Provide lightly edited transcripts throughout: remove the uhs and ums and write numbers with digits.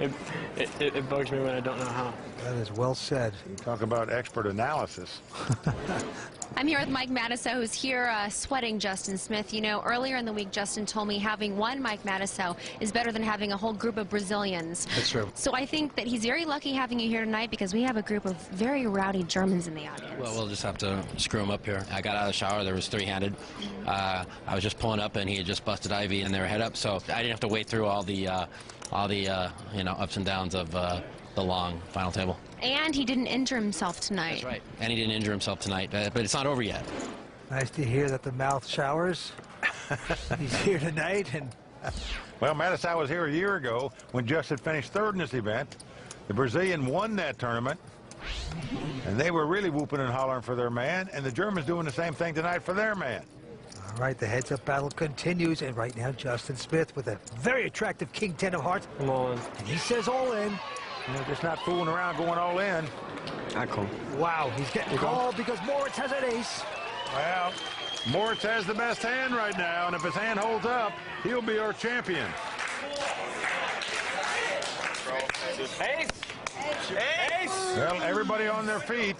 it bugs me when I don't know how. That is well said. You talk about expert analysis. I'm here with Mike Matusow, who's here sweating Justin Smith. You know, earlier in the week, Justin told me having one Mike Matusow is better than having a whole group of Brazilians. That's true. So I think that he's very lucky having you here tonight because we have a group of very rowdy Germans in the audience. Well, we'll just have to screw him up here. I got out of the shower. There was three-handed. I was just pulling up, and he had just busted Ivey in their head up, so I didn't have to wait through all the you know, ups and downs of the long final table. And he didn't injure himself tonight. That's right. And he didn't injure himself tonight, but it's not over yet. Nice to hear that the mouth showers. He's here tonight, and Well, Matusow was here a year ago when Justin finished third in this event. The Brazilian won that tournament, and they were really whooping and hollering for their man, and the Germans doing the same thing tonight for their man. all right, the heads-up battle continues, and right now Justin Smith with a very attractive king 10 of hearts. Come on. And he says all in. You know, just not fooling around, going all in. Not cool. Wow, he's getting called because Moritz has an ace. Well, Moritz has the best hand right now, and if his hand holds up, he'll be our champion. Ace! Ace! Well, everybody on their feet.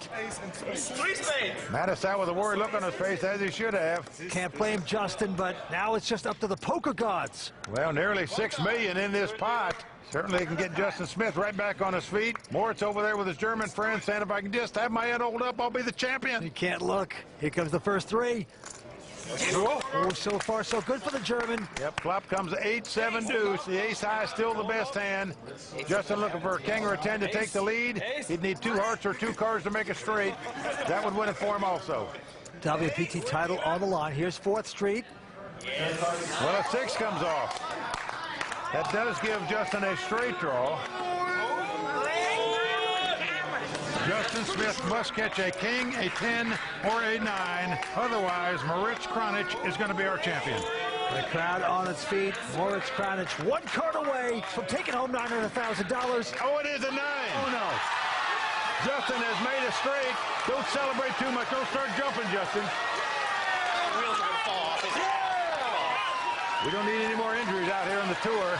Matusow with a worried look on his face, as he should have. Can't blame Justin, but now it's just up to the poker gods. Well, nearly $6 million in this pot. Certainly can get Justin Smith right back on his feet. Moritz over there with his German friend saying, if I can just have my head hold up, I'll be the champion. He can't look. Here comes the first three. Oh, so far so good for the German. Yep, flop comes 8-7 deuce. The ace high is still the best hand. Justin looking for a king or a 10 to take the lead. He'd need 2 hearts or 2 cards to make it straight. That would win it for him also. WPT title on the line. Here's 4th Street. Well, a 6 comes off. That does give Justin a straight draw. Justin Smith must catch a king, a 10, or a 9. Otherwise, Moritz Kranich is going to be our champion. The crowd on its feet. Moritz Kranich 1 card away from taking home $900,000. Oh, it is a 9. Oh, no. Justin has made a straight. Don't celebrate too much. Don't start jumping, Justin. Wheels are going to fall off. We don't need any more injuries out here on the tour.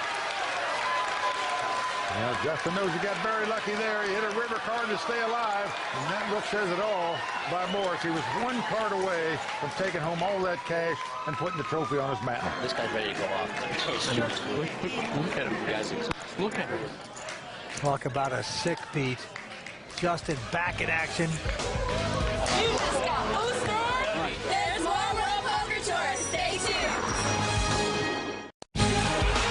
Well, Justin knows he got very lucky there. He hit a river card to stay alive, and that look says it all by Moritz. He was 1 card away from taking home all that cash and putting the trophy on his mountain. This guy's ready to go off. Look at him, guys. Look at him. Talk about a sick beat. Justin back in action. You just got boosted. There's more WorldPoker Tour. Stay tuned.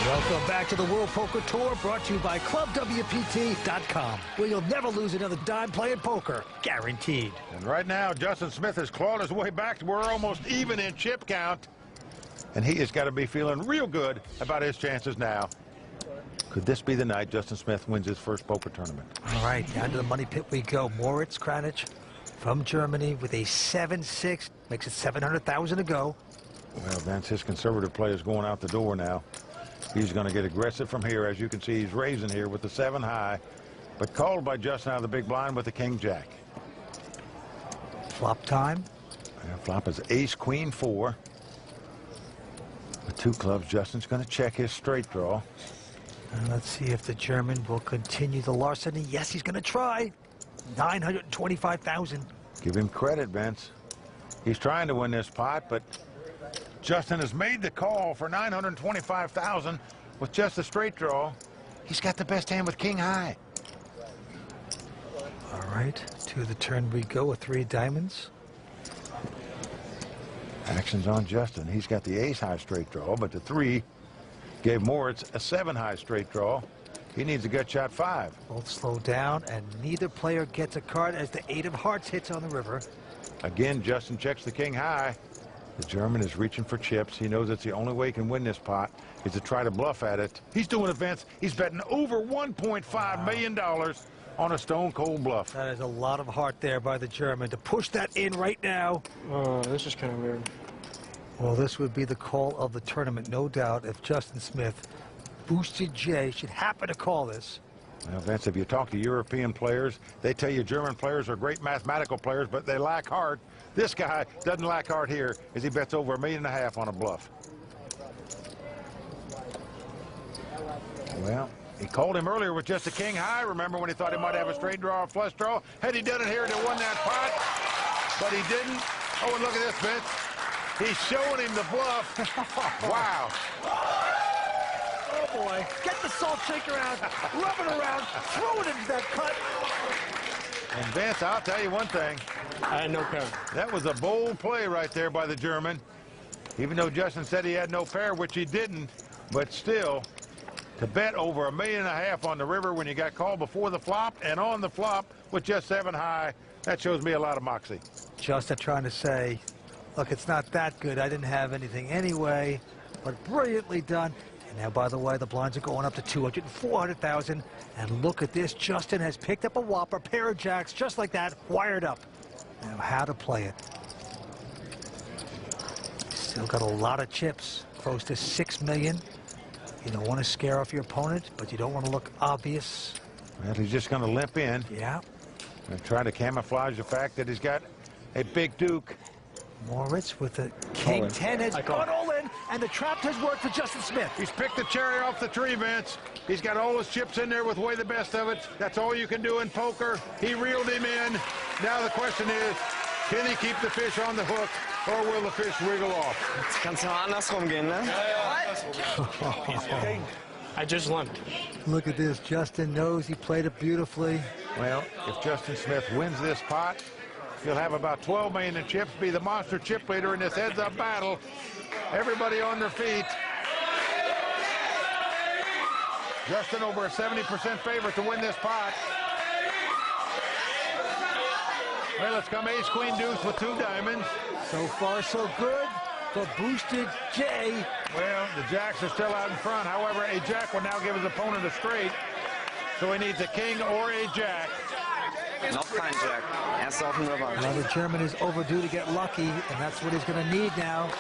Welcome back to the World Poker Tour, brought to you by ClubWPT.com, where you'll never lose another dime playing poker, guaranteed. And right now, Justin Smith has clawed his way back. We're almost even in chip count. And he has got to be feeling real good about his chances now. Could this be the night Justin Smith wins his first poker tournament? All right, down to the money pit we go. Moritz Kranich from Germany with a 7-6. Makes it $700,000 to go. Well, Vince, his conservative play is going out the door now. He's going to get aggressive from here. As you can see, he's raising here with the 7 high, but called by Justin out of the big blind with the king jack. Flop time. And flop is ace queen 4. With 2 clubs, Justin's going to check his straight draw. And let's see if the German will continue the larceny. Yes, he's going to try. $925,000. Give him credit, Vince. He's trying to win this pot, but Justin has made the call for $925,000 with just a straight draw. He's got the best hand with king high. All right, to the turn we go with 3 diamonds. Action's on Justin. He's got the ace high straight draw, but the 3 gave Moritz a 7 high straight draw. He needs a gut shot 5. Both slow down, and neither player gets a card as the 8 of hearts hits on the river. Again, Justin checks the king high. The German is reaching for chips. He knows that's the only way he can win this pot is to try to bluff at it. He's doing events. He's betting over $1.5 million on a stone-cold bluff. That is a lot of heart there by the German to push that in right now. Oh, this is kind of weird. Well, this would be the call of the tournament, no doubt, if Justin Smith, boosted J, should happen to call this. Now, Vince, if you talk to European players, they tell you German players are great mathematical players, but they lack heart. This guy doesn't lack heart here as he bets over $1.5 million on a bluff. Well, He called him earlier with just a king high. Remember when he thought he might have a straight draw or flush draw? Had he done it here, he'd have won that pot, but he didn't. Oh, and look at this, Vince. He's showing him the bluff. Wow. Oh, boy. Get the salt shaker out, rub it around, throw it into that cut. And Vince, I'll tell you one thing. I had no pair. That was a bold play right there by the German. Even though Justin said he had no pair, which he didn't, but still, to bet over $1.5 million on the river when you got called before the flop and on the flop with just 7 high, that shows me a lot of moxie. Justin trying to say, look, it's not that good. I didn't have anything anyway, but brilliantly done. And now, by the way, the blinds are going up to 200 and 400,000. And look at this. Justin has picked up a whopper, pair of jacks, just like that, wired up. Now, how to play it. Still got a lot of chips, close to 6 million. You don't want to scare off your opponent, but you don't want to look obvious. Well, he's just going to limp in. Yeah. And try to camouflage the fact that he's got a big duke. Moritz with the king 10 has gone all in, and the trap has worked for Justin Smith. He's picked the cherry off the tree, Vince. He's got all his chips in there with way the best of it. That's all you can do in poker. He reeled him in. Now the question is, can he keep the fish on the hook, or will the fish wriggle off? Kannst du andersrum gehen, ne? I just limped. Look at this. Justin knows he played it beautifully. Well, if Justin Smith wins this pot, he'll have about 12 million in chips, be the monster chip leader in this heads-up battle. Everybody on their feet. Justin over a 70% favorite to win this pot. Well, it's come ace, queen, deuce with 2 diamonds. So far, so good for Boosted J. Well, the jacks are still out in front. However, a jack will now give his opponent a straight. So he needs a king or a jack. Noch kein Jack. Erst auf dem River. Now the German is overdue to get lucky, and that's what he's going to need now.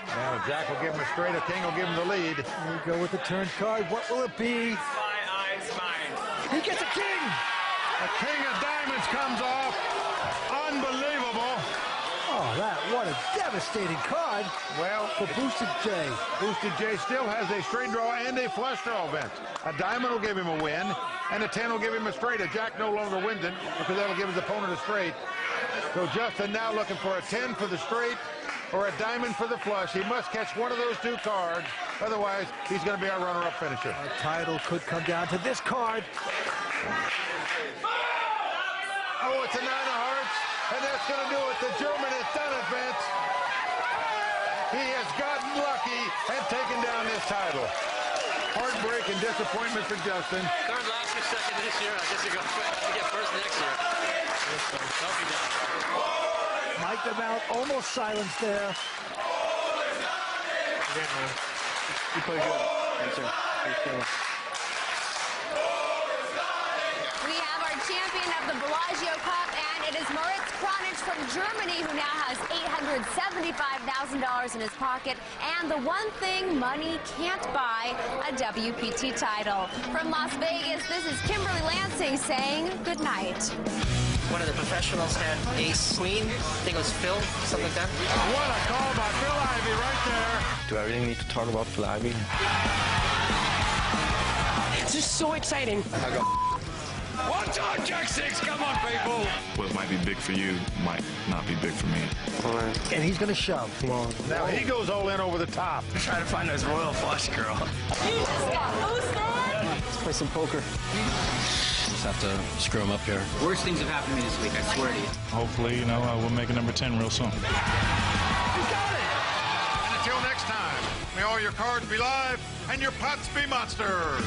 Now, a jack will give him a straight, a king will give him the lead. Here we go with the turn card. What will it be? My eyes, mine. He gets a king! A king of diamonds comes off. Unbelievable. Oh, what a devastating card. Well, For Boosted J. Boosted J still has a straight draw and a flush draw event. A diamond will give him a win, and a 10 will give him a straight. A jack no longer wins it because that'll give his opponent a straight. So Justin now looking for a 10 for the straight or a diamond for the flush. He must catch one of those 2 cards. Otherwise, he's going to be our runner-up finisher. Our title could come down to this card. Oh, it's a 9 of hearts, and that's going to do it. The German has done it, Vince. He has gotten lucky and taken down this title. Heartbreak and disappointment for Justin. Third last year, second this year. I guess you get first next year. Mike them out, almost silenced there. Yeah, man. You played good. Thanks, sir. Thanks, We have our champion of the Bellagio Cup, and it is Moritz Kronich from Germany, who now has $875,000 in his pocket, and the one thing money can't buy, a WPT title. From Las Vegas, this is Kimberly Lansing saying good night. One of the professionals had ace queen. I think it was Phil, something like that. What a call by Phil Ivey right there. Do I really need to talk about Phil Ivey? It's just so exciting. I go. One time, Jack 6, come on, people. What might be big for you might not be big for me. And he's going to shove. Come on. Now he goes all in over the top. Trying to find those royal flush, girl. You just got boosted. Let's play some poker. Just have to screw him up here. Worst things have happened to me this week, I swear to you. Hopefully, we'll make a number 10 real soon. And until next time, may all your cards be live and your pots be monsters.